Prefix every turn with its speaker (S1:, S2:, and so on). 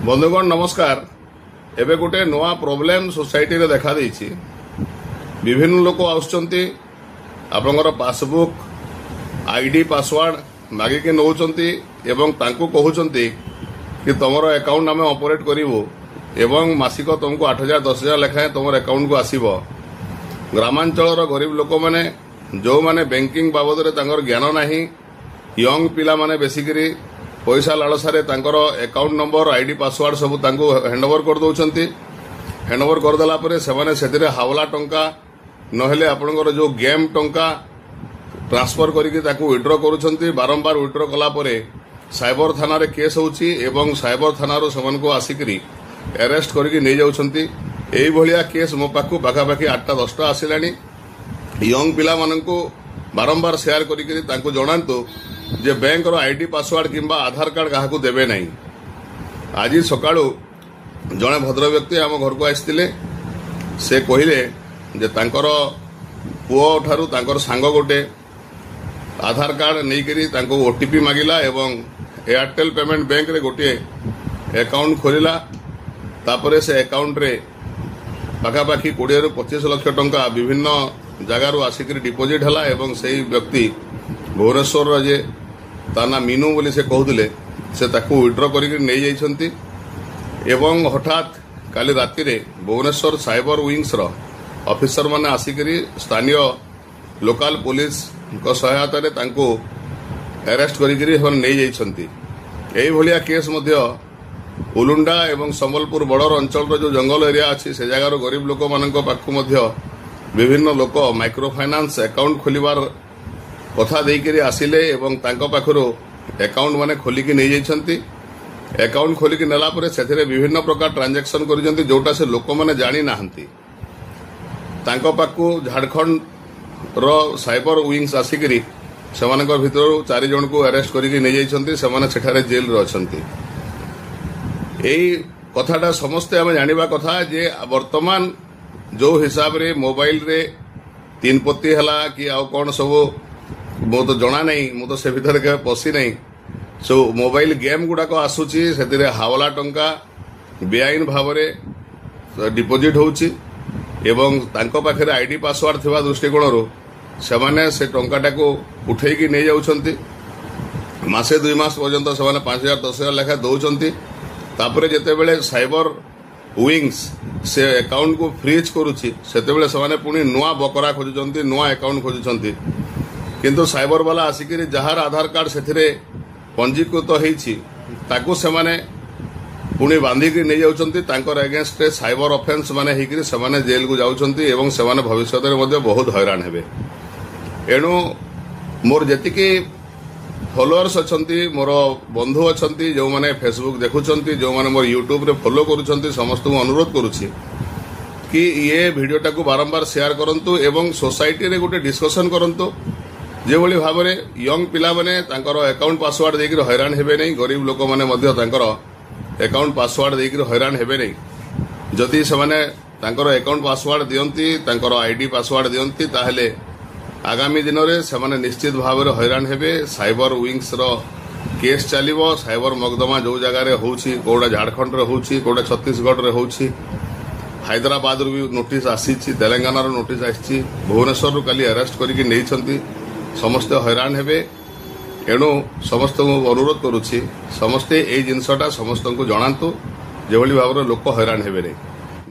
S1: बंधुगण नमस्कार। एबे गोटे नुआ प्रोब्लेम सोसाइटी रे देखा देछि। विभिन्न लोक आउछंती आपनकर पासबुक आईडी पासवर्ड मागे के नौचंती एवं तांको कहउचंती कि तमरो अकाउंट आमे ऑपरेट करिवो एवं मासिक तुमको 8,000 10,000 लेखाएं तुम अकाउंट को आसीबो। ग्रामांचल गरीब लोक माने जो माने बैंकिंग बाबद रे तांकर ज्ञान नाही, यंग पिला माने बेसिकली पैसा लालसारे तांकर अकाउंट नंबर आईडी पासवर्ड सब तांको हैंडओवर कर दउचंती। हैंडओवर कर देला परे सेमाने सेतिरे हावला टंका नहेले आपनकर जो गेम टंका ट्रांसफर करिके ताको विड्रॉ करूछंती। बारंबार विड्रॉ कला परे साइबर थाना रे केस होउची एवं साइबर थाना रो समान को आसिकरी अरेस्ट करिके नै जाउछंती। एई भलिया केस मो पाखु पाखापाखि 8-10टा आसिलानी। यंग पिला माननको बारंबार शेयर करिके तांको जणांतु जे बैंक रो आईडी पासवर्ड किंबा आधार कार्ड काहाकू देबे नहीं। आज सकाळू जणे भद्र व्यक्ति आम घर को आइसतिले। से कहिले जे तांकर पुओ ठारू तांकर सांग गोटे आधार कार्ड नहीं करी तांको ओटीपी मागिला एवं एयरटेल पेमेंट बैंक रे गोटे अकाउंट खोलिला। तापरे से अकाउंट रे पाखापाखि 20 ରୁ 25 लाख टंका विभिन्न जगार आसिक डिपोजिट हला एवं सही व्यक्ति भुवनेश्वर जे ताना मीनू बोली से कहूले से ताकू विड्रॉ करिक नै जाइछंती। एवं हठात काली राति रे भुवनेश्वर साइबर विंग्स रो ऑफिसर माने आसिकरी स्थानीय लोकल पुलिस को सहायता रे तांको अरेस्ट करिक नै जाइछंती। एई भलिया केस मध्य उलुंडा एवं संबलपुर बड़र अंचल जो जंगल एरिया अच्छी से जगार गरीब लोक मान पाखु विभिन्न लोक माइक्रो फाइनान्स अकाउंट खोलिबार कथा देकरी आसिले एवं तांको पाखरो अकाउंट माने खोलिकी नै जाइछंती। अकाउंट खोलिकी नेला परे सेथिरे विभिन्न प्रकार ट्रांजैक्शन करिसंती जोटा से लोक माने जानि नाहंती। तांको पाखु झारखंड रो साइबर विंग्स आसिकरी सेमानक भितर 4 जन को अरेस्ट करिकी नै जाइछंती। सेमाने सेठारे जेल रे अछंती। एई कथाटा समस्ते आमे जानिबा कथा जे वर्तमान जो हिसाब रे मोबाइल रे 3 पत्ती हला कि आ कोन सब मो तो जना नहीं, मु तो से भीतर के पसी नहीं। सो मोबाइल गेम गुडा को आसुची सेतिरे हावला टंका बेआईन भाव रे डिपोजिट होउची एवं तांको पाखरे आईडी पासवर्ड थिबा दृष्टिकोण रो सेमाने से टंकाटा को उठेई कि नै जाउछंती। मासे 2 मास पर्यंत सेमाने 5,000 10,000 लेखा दउछंती। तापरे जेते बेले साइबर विंग्स से अकाउंट को फ्रीज करूची सेते बेले सेमाने पुनी नुआ बकरा खोजुचंती, नुआ अकाउंट खोजुचंती। किंतु साइबर वाला आसिकरी जहार आधार कार्ड सेथिरे पंजीकृत होईची ताकू सेमाने पुनी बांधिकी नै जाउचंती। तांकर अगेंस्ट साइबर ऑफेंस माने हिकरी सेमाने जेल को जाउचंती एवं सेमाने भविष्य रे मध्ये बहुत हैरान हेबे। एणु मोर जेतिकी फॉलोअर्स अछंती, मोर बंधु अछंती, जो माने फेसबुक देखुचंती, जो माने मोर यूट्यूब रे फॉलो करूचंती, समस्त को अनुरोध करूची कि ये वीडियोटा को बारंबार शेयर करंतु एवं सोसाइटी रे गोटे डिस्कशन करंतु जे भली भाव रे यंग पिला माने तांकर अकाउंट पासवर्ड देकर हैरान हेबे नहीं। गरीब लोक माने मध्य तांकर अकाउंट पासवर्ड देकर हैरान हेबे नहीं। जदि से माने तांकर अकाउंट पासवर्ड दियंती, तांकर आईडी पासवर्ड दियंती, ताहेले आगामी दिन में से निश्चित भाव में हैरान हेबे। साइबर विंग्स रो केस चलिबो। साइबर मकदमा जो जगह होउची, कोडा झारखंड रे होउची, कोडा छत्तीसगढ़ रे होउची, हैदराबाद रो भी नोटिस आसीची, तेलंगाना रो नोटिस आसीची, भुवनेश्वर रो काली अरेस्ट करिके नैछंती। समस्त हैरान हेबे। एणु समस्त को अनुरोध करूची समस्ते ए जिनसटा समस्त को जणांतु जे भली भाव लोक हैरान हेबे नहीं।